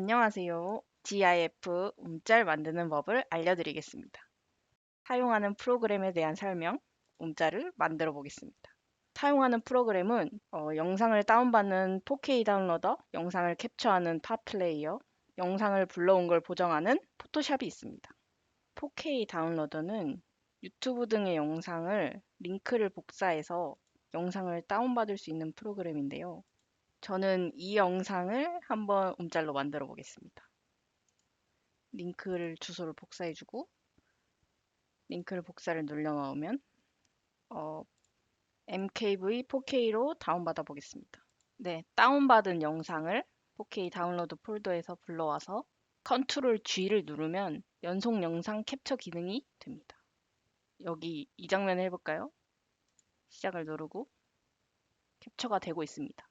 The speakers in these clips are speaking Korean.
안녕하세요. GIF 움짤 만드는 법을 알려드리겠습니다. 사용하는 프로그램에 대한 설명, 움짤을 만들어 보겠습니다. 사용하는 프로그램은 영상을 다운받는 4K 다운로더, 영상을 캡처하는 파 플레이어, 영상을 불러온 걸 보정하는 포토샵이 있습니다. 4K 다운로더는 유튜브 등의 영상을 링크를 복사해서 영상을 다운받을 수 있는 프로그램인데요. 저는 이 영상을 한번 움짤로 만들어 보겠습니다. 링크를 주소를 복사해주고 링크를 복사를 눌러 넣으면 MKV 4K로 다운받아 보겠습니다. 네, 다운받은 영상을 4K 다운로드 폴더에서 불러와서 컨트롤 G를 누르면 연속 영상 캡처 기능이 됩니다. 여기 이 장면을 해볼까요? 시작을 누르고 캡처가 되고 있습니다.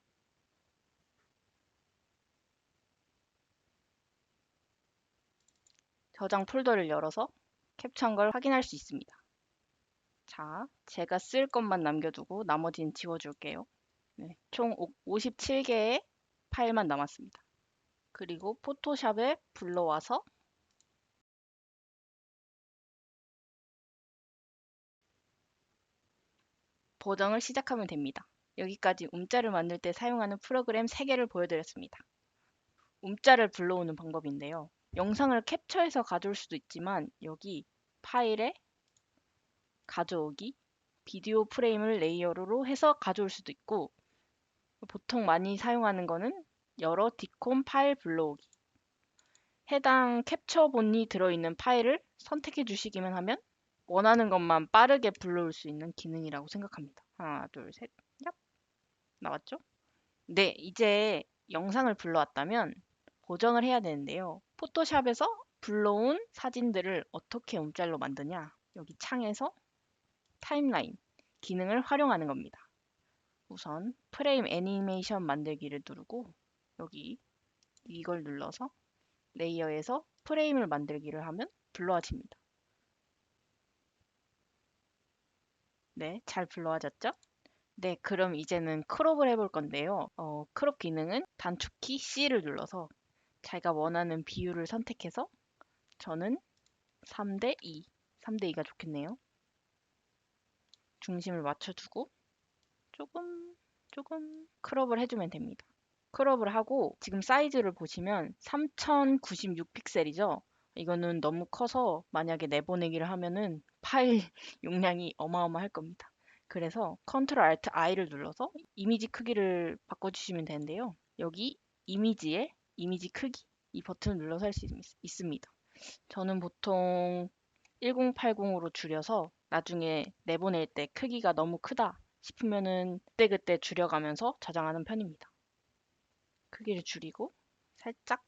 저장 폴더를 열어서 캡처한 걸 확인할 수 있습니다. 자, 제가 쓸 것만 남겨두고 나머지는 지워줄게요. 네, 총 57개의 파일만 남았습니다. 그리고 포토샵에 불러와서 보정을 시작하면 됩니다. 여기까지 움짤을 만들 때 사용하는 프로그램 3개를 보여드렸습니다. 움짤을 불러오는 방법인데요. 영상을 캡처해서 가져올 수도 있지만 여기 파일에 가져오기, 비디오 프레임을 레이어로 해서 가져올 수도 있고 보통 많이 사용하는 거는 열어 디콤 파일 불러오기. 해당 캡처본이 들어있는 파일을 선택해 주시기만 하면 원하는 것만 빠르게 불러올 수 있는 기능이라고 생각합니다. 하나, 둘, 셋, 얍. 나왔죠? 네, 이제 영상을 불러왔다면 보정을 해야 되는데요. 포토샵에서 불러온 사진들을 어떻게 움짤로 만드냐? 여기 창에서 타임라인 기능을 활용하는 겁니다. 우선 프레임 애니메이션 만들기를 누르고 여기 이걸 눌러서 레이어에서 프레임을 만들기를 하면 불러와집니다. 네, 잘 불러와졌죠? 네, 그럼 이제는 크롭을 해볼 건데요. 크롭 기능은 단축키 C를 눌러서 자기가 원하는 비율을 선택해서 저는 3대 2, 3대 2가 좋겠네요. 중심을 맞춰주고 조금 크롭을 해주면 됩니다. 크롭을 하고 지금 사이즈를 보시면 3096 픽셀이죠. 이거는 너무 커서 만약에 내보내기를 하면은 파일 용량이 어마어마할 겁니다. 그래서 컨트롤 알트 I를 눌러서 이미지 크기를 바꿔주시면 되는데요. 여기 이미지에 이미지 크기 이 버튼을 눌러서 할 수 있습니다. 저는 보통 1080으로 줄여서 나중에 내보낼 때 크기가 너무 크다 싶으면은 그때그때 줄여가면서 저장하는 편입니다. 크기를 줄이고 살짝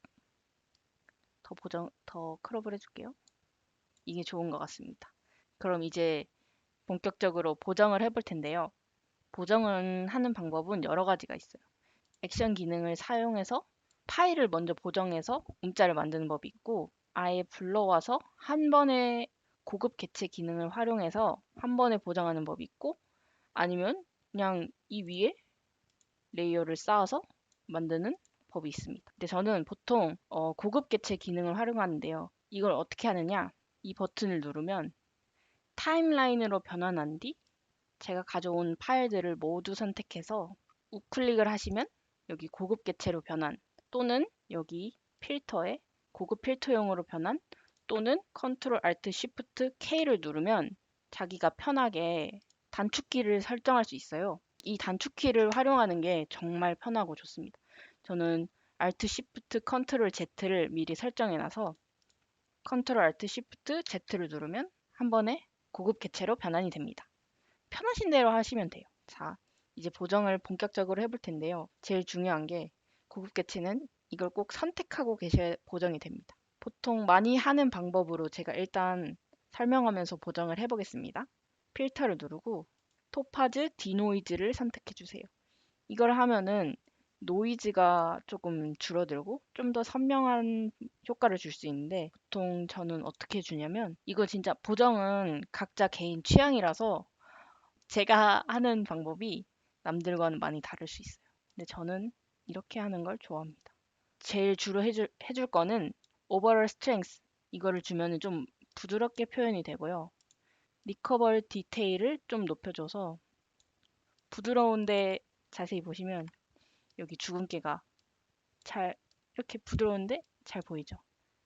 더 크롭을 해줄게요. 이게 좋은 것 같습니다. 그럼 이제 본격적으로 보정을 해볼 텐데요. 보정을 하는 방법은 여러 가지가 있어요. 액션 기능을 사용해서 파일을 먼저 보정해서 움짤을 만드는 법이 있고 아예 불러와서 한 번에 고급 개체 기능을 활용해서 한 번에 보정하는 법이 있고 아니면 그냥 이 위에 레이어를 쌓아서 만드는 법이 있습니다. 근데 저는 보통 고급 개체 기능을 활용하는데요. 이걸 어떻게 하느냐? 이 버튼을 누르면 타임라인으로 변환한 뒤 제가 가져온 파일들을 모두 선택해서 우클릭을 하시면 여기 고급 개체로 변환 또는 여기 필터에 고급 필터용으로 변환 또는 컨트롤 알트 쉬프트 K를 누르면 자기가 편하게 단축키를 설정할 수 있어요. 이 단축키를 활용하는 게 정말 편하고 좋습니다. 저는 Alt Shift Ctrl Z를 미리 설정해 놔서 Ctrl Alt Shift Z를 누르면 한 번에 고급 개체로 변환이 됩니다. 편하신 대로 하시면 돼요. 자, 이제 보정을 본격적으로 해볼 텐데요. 제일 중요한 게 고급 개체는 이걸 꼭 선택하고 계셔야 보정이 됩니다. 보통 많이 하는 방법으로 제가 일단 설명하면서 보정을 해보겠습니다. 필터를 누르고 토파즈 디노이즈를 선택해 주세요. 이걸 하면은 노이즈가 조금 줄어들고 좀 더 선명한 효과를 줄 수 있는데 보통 저는 어떻게 주냐면 이거 진짜 보정은 각자 개인 취향이라서 제가 하는 방법이 남들과는 많이 다를 수 있어요. 근데 저는 이렇게 하는 걸 좋아합니다. 제일 주로 해줄 거는 overall strength 이거를 주면은 좀 부드럽게 표현이 되고요. recover detail을 좀 높여줘서 부드러운데 자세히 보시면 여기 주근깨가 잘 이렇게 부드러운데 잘 보이죠.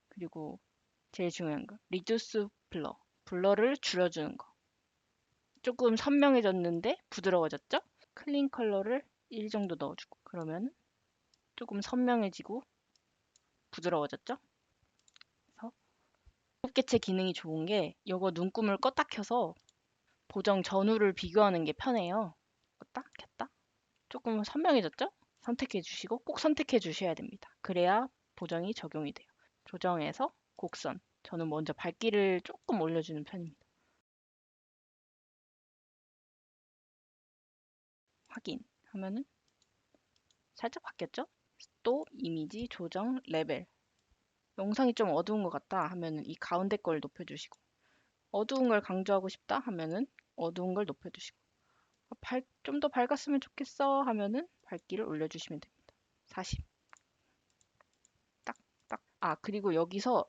그리고 제일 중요한 거 reduce blur 블러를 줄여주는 거. 조금 선명해졌는데 부드러워졌죠? 클린 컬러를 1 정도 넣어주고 그러면 조금 선명해지고 부드러워졌죠? 그래서 곱개체 기능이 좋은 게 이거 눈금을 껐다 켜서 보정 전후를 비교하는 게 편해요. 껐다 켰다 조금 선명해졌죠? 선택해 주시고 꼭 선택해 주셔야 됩니다. 그래야 보정이 적용이 돼요. 조정해서 곡선. 저는 먼저 밝기를 조금 올려주는 편입니다. 확인하면은 살짝 바뀌었죠? 또 이미지 조정 레벨. 영상이 좀 어두운 것 같다 하면은 이 가운데 걸 높여주시고 어두운 걸 강조하고 싶다 하면은 어두운 걸 높여주시고 좀 더 밝았으면 좋겠어 하면은 밝기를 올려주시면 됩니다. 40. 딱, 딱. 아, 그리고 여기서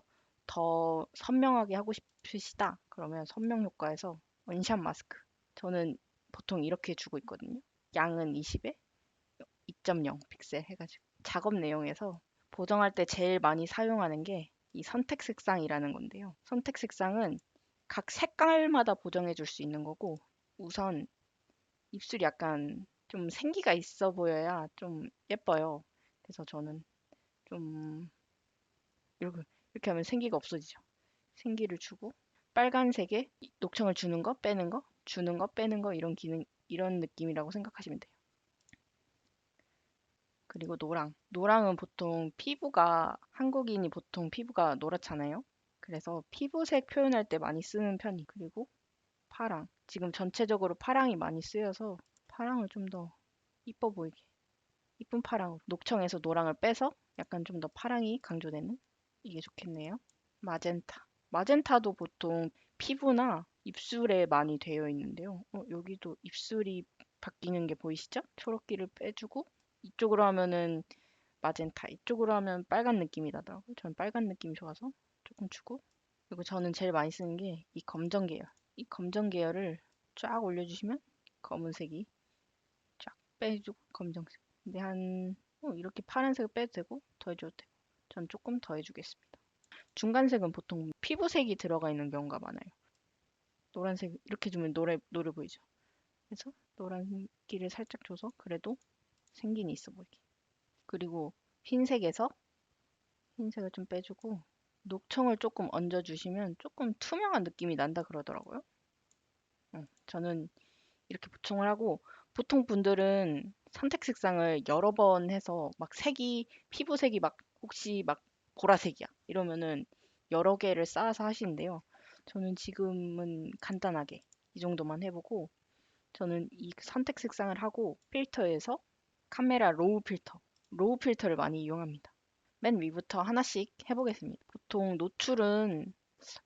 더 선명하게 하고 싶으시다. 그러면 선명 효과에서 원샷 마스크. 저는 보통 이렇게 주고 있거든요. 양은 20에 2.0 픽셀 해가지고. 작업 내용에서 보정할 때 제일 많이 사용하는 게 이 선택 색상이라는 건데요. 선택 색상은 각 색깔마다 보정해 줄 수 있는 거고 우선 입술이 약간 좀 생기가 있어 보여야 좀 예뻐요. 그래서 저는 좀 이렇게, 이렇게 하면 생기가 없어지죠. 생기를 주고 빨간색에 녹청을 주는 거, 빼는 거, 주는 거, 빼는 거 이런 기능, 이런 느낌이라고 생각하시면 돼요. 그리고 노랑. 노랑은 보통 피부가 한국인이 보통 피부가 노랗잖아요. 그래서 피부색 표현할 때 많이 쓰는 편이. 그리고 파랑. 지금 전체적으로 파랑이 많이 쓰여서 파랑을 좀 더 이뻐 보이게. 이쁜 파랑으로. 녹청에서 노랑을 빼서 약간 좀 더 파랑이 강조되는 이게 좋겠네요. 마젠타. 마젠타도 보통 피부나 입술에 많이 되어 있는데요. 여기도 입술이 바뀌는 게 보이시죠? 초록기를 빼주고 이쪽으로 하면은 마젠타, 이쪽으로 하면 빨간 느낌이 나더라고요. 저는 빨간 느낌이 좋아서 조금 주고 그리고 저는 제일 많이 쓰는 게 이 검정 계열. 이 검정 계열을 쫙 올려주시면 검은색이 쫙 빼주고 검정색. 근데 이렇게 파란색을 빼도 되고 더해줘도 되고 전 조금 더해주겠습니다. 중간색은 보통 피부색이 들어가 있는 경우가 많아요. 노란색 이렇게 주면 노래 보이죠? 그래서 노란기를 살짝 줘서 그래도 생긴 있어 보이게. 그리고 흰색에서 흰색을 좀 빼주고 녹청을 조금 얹어주시면 조금 투명한 느낌이 난다 그러더라고요. 저는 이렇게 보충을 하고 보통 분들은 선택 색상을 여러 번 해서 막 피부색이 막 혹시 막 보라색이야 이러면은 여러 개를 쌓아서 하시는데요. 저는 지금은 간단하게 이 정도만 해보고 저는 이 선택 색상을 하고 필터에서 카메라 로우 필터를 많이 이용합니다. 맨 위부터 하나씩 해보겠습니다. 보통 노출은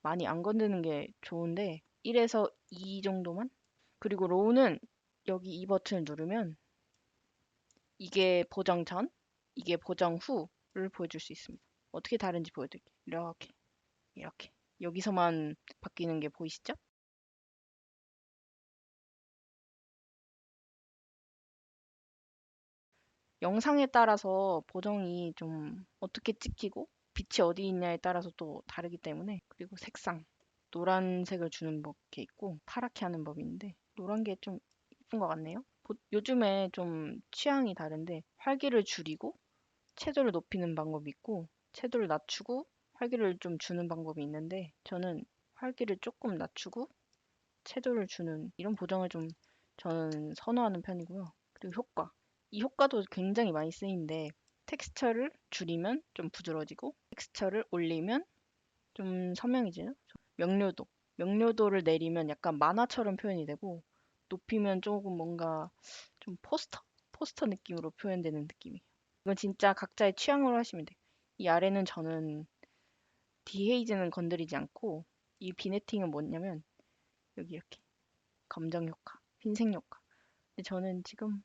많이 안 건드는 게 좋은데 1에서 2 정도만? 그리고 로우는 여기 이 버튼을 누르면 이게 보정 전, 이게 보정 후를 보여줄 수 있습니다. 어떻게 다른지 보여드릴게요. 이렇게, 이렇게. 여기서만 바뀌는 게 보이시죠? 영상에 따라서 보정이 좀 어떻게 찍히고 빛이 어디 있냐에 따라서 또 다르기 때문에 그리고 색상 노란색을 주는 법이 있고 파랗게 하는 법이 있는데 노란 게 좀 이쁜 것 같네요. 요즘에 좀 취향이 다른데 활기를 줄이고 채도를 높이는 방법이 있고 채도를 낮추고 활기를 좀 주는 방법이 있는데 저는 활기를 조금 낮추고 채도를 주는 이런 보정을 좀 저는 선호하는 편이고요. 그리고 효과. 이 효과도 굉장히 많이 쓰이는데 텍스처를 줄이면 좀 부드러워지고 텍스처를 올리면 좀 선명해지는 명료도. 명료도를 내리면 약간 만화처럼 표현이 되고 높이면 조금 뭔가 좀 포스터 느낌으로 표현되는 느낌이에요. 이건 진짜 각자의 취향으로 하시면 돼요. 이 아래는 저는 디헤이즈는 건드리지 않고 이 비네팅은 뭐냐면 여기 이렇게 검정 효과, 흰색 효과. 근데 저는 지금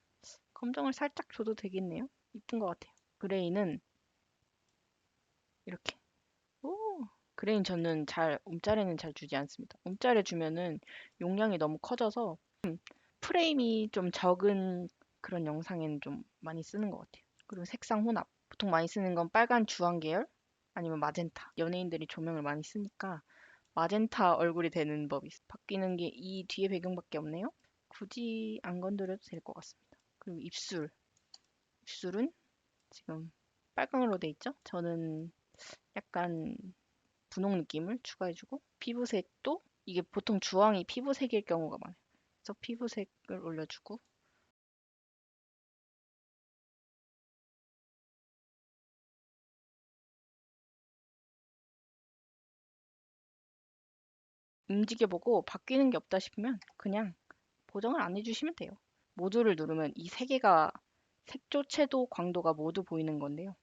검정을 살짝 줘도 되겠네요. 이쁜 것 같아요. 그레이는 이렇게. 오, 그레인 저는 움짤에는 잘 주지 않습니다. 움짤에 주면은 용량이 너무 커져서 프레임이 좀 적은 그런 영상에는 좀 많이 쓰는 것 같아요. 그리고 색상 혼합. 보통 많이 쓰는 건 빨간 주황 계열 아니면 마젠타. 연예인들이 조명을 많이 쓰니까 마젠타 얼굴이 되는 법이 있어요. 바뀌는 게 이 뒤에 배경밖에 없네요. 굳이 안 건드려도 될 것 같습니다. 그리고 입술. 입술은 지금 빨강으로 돼 있죠? 저는 약간 분홍 느낌을 추가해주고 피부색도 이게 보통 주황이 피부색일 경우가 많아요. 그래서 피부색을 올려주고 움직여보고 바뀌는 게 없다 싶으면 그냥 보정을 안 해주시면 돼요. 모두를 누르면 이 세 개가 색조, 채도, 광도가 모두 보이는 건데요.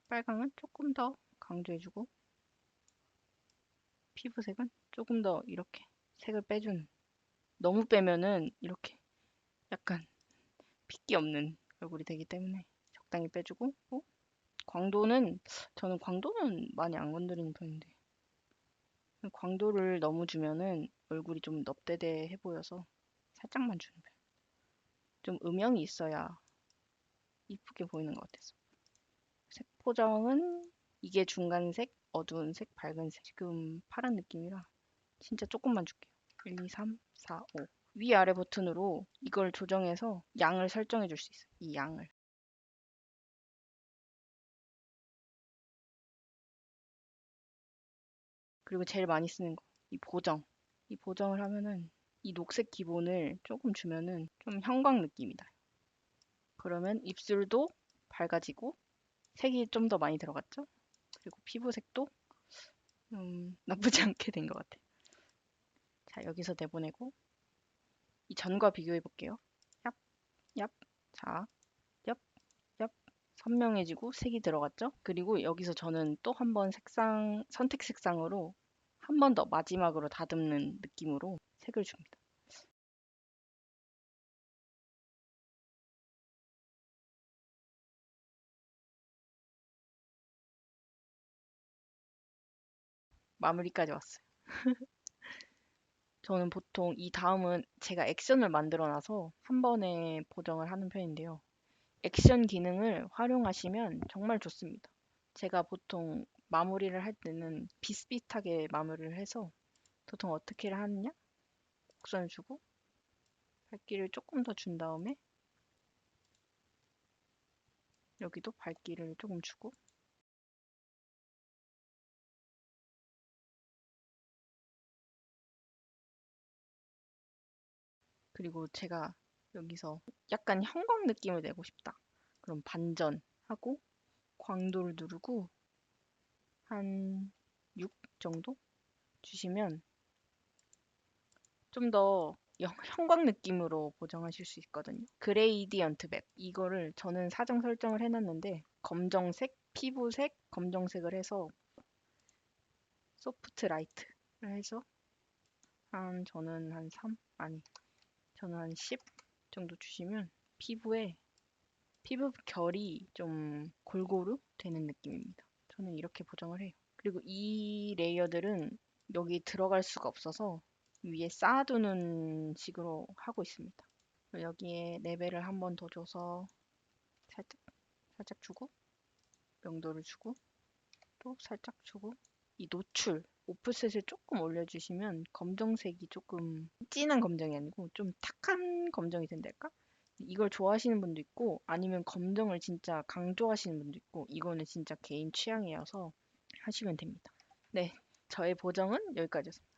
빨강은 조금 더 강조해주고 피부색은 조금 더 이렇게 색을 빼주는. 너무 빼면은 이렇게 약간 핏기 없는 얼굴이 되기 때문에 적당히 빼주고 광도는 저는 광도는 많이 안 건드리는 편인데 광도를 너무 주면은 얼굴이 좀 넙대대해 보여서 살짝만 주는 편. 좀 음영이 있어야 이쁘게 보이는 것 같아서. 색 포정은 이게 중간색, 어두운 색, 밝은 색. 지금 파란 느낌이라 진짜 조금만 줄게요. 1, 2, 3, 4, 5. 위아래 버튼으로 이걸 조정해서 양을 설정해 줄 수 있어요. 이 양을. 그리고 제일 많이 쓰는 거, 이 보정. 이 보정을 하면은 이 녹색 기본을 조금 주면은 좀 형광 느낌이다. 그러면 입술도 밝아지고 색이 좀 더 많이 들어갔죠? 그리고 피부색도 나쁘지 않게 된 것 같아요. 자, 여기서 내보내고 이 전과 비교해 볼게요. 얍, 얍, 자, 얍, 얍. 선명해지고 색이 들어갔죠? 그리고 여기서 저는 또 한 번 선택 색상으로 한 번 더 마지막으로 다듬는 느낌으로 색을 줍니다. 마무리까지 왔어요. 저는 보통 이 다음은 제가 액션을 만들어 놔서 한 번에 보정을 하는 편인데요. 액션 기능을 활용하시면 정말 좋습니다. 제가 보통 마무리를 할 때는 비슷비슷하게 마무리를 해서 보통 어떻게 하느냐? 곡선을 주고 밝기를 조금 더 준 다음에 여기도 밝기를 조금 주고 그리고 제가 여기서 약간 형광 느낌을 내고 싶다. 그럼 반전하고 광도를 누르고 한 6 정도 주시면 좀 더 형광 느낌으로 보정하실 수 있거든요. 그레이디언트 맵. 이거를 저는 사정 설정을 해놨는데 검정색, 피부색, 검정색을 해서 소프트 라이트를 해서 저는 한 3? 아니, 저는 한 10 정도 주시면 피부에 피부 결이 좀 골고루 되는 느낌입니다. 저는 이렇게 보정을 해요. 그리고 이 레이어들은 여기 들어갈 수가 없어서 위에 쌓아두는 식으로 하고 있습니다. 여기에 레벨을 한 번 더 줘서 살짝, 살짝 주고, 명도를 주고, 또 살짝 주고, 이 노출, 오프셋을 조금 올려주시면 검정색이 조금 진한 검정이 아니고 좀 탁한 검정이 된달까? 이걸 좋아하시는 분도 있고 아니면 검정을 진짜 강조하시는 분도 있고 이거는 진짜 개인 취향이어서 하시면 됩니다. 네, 저의 보정은 여기까지였습니다.